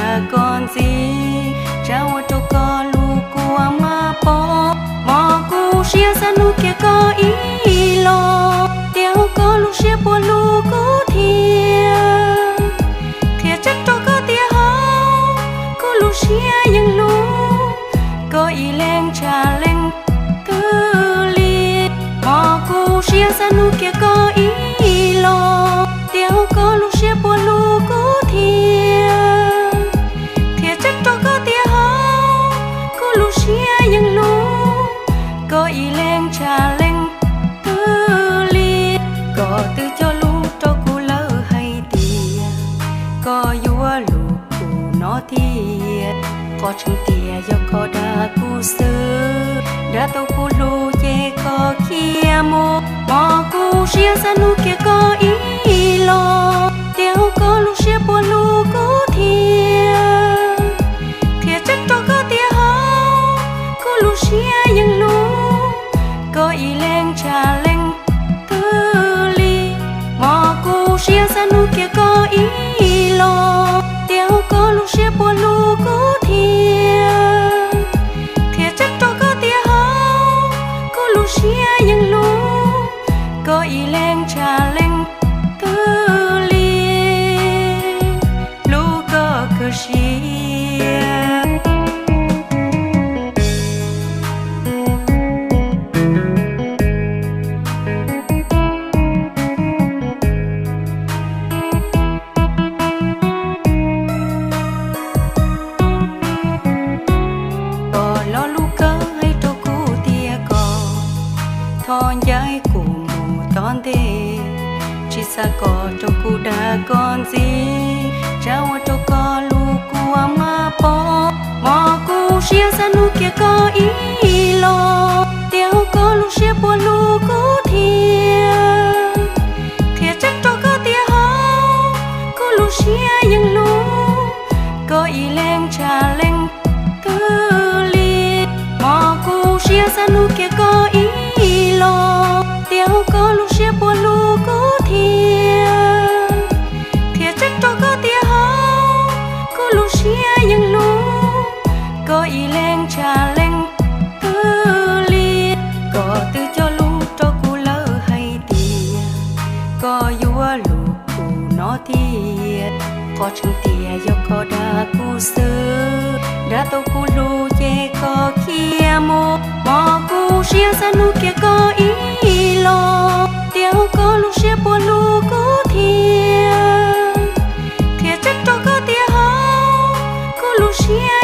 đã còn gì trao cho có lu của mà bỏ mà cu xia sa nu kia có ý lo tiêu có lu xia bùa lu cố thiệt thiệt chắc cho có tia hao có lu xia yang lu có ý lên trà lên tư liệt mà cu xia sa nu kia có ý lo tiêu có lu xia bùa lu cố thiệt thiệt chắc cho có tia hao có lu xia yang lu có ý lên trà lên tư liệt có tư cho lu cho cu lỡ hay tia có vua lu cu nó thiệt có chẳng tia do có đã cu sơ đã tàu cu lu chê có kia mô mà cu xia sa nu kia có ý lo tiêu có lu xia bùa lu cố thiệt thiệt chắc cho có tia hao có lu xia yang lu có ý lên trà lên tư ly mà cu xia sa nu kia có ý lo tiêu có lu xia bùa lu cố thiệt thiệt chắc cho có tia hao có lu xia yang lu có ý lên trà lên tư ly lu có cơ xia thon dài của mù ton thế chỉ xa có cho cô đã còn gì trao cho có lu của mà bỏ mà cô xia sa nu kia có ý lo tiêu có lu xia bùa lu cố thiệt thiệt chắc cho có tia hao có lu xia yang lu có ý lên trà lên tư liệt mà cô xia sa nu kia có ý lo tiêu có lu xia bùa lu cố thiệt thiệt chắc cho có tia hao có lu xia yang lu có ý lên trà lên tư liệt có tư cho lu cho cu lỡ hay tia có vua lu cu nó thiệt có chẳng tia do có đã cu sơ đã tàu cu lu chê có kia mô mà cu xia sa nu kia có ý lo tiêu có lu xia bùa lu cố thiệt thiệt chắc cho có tia hao có lu xia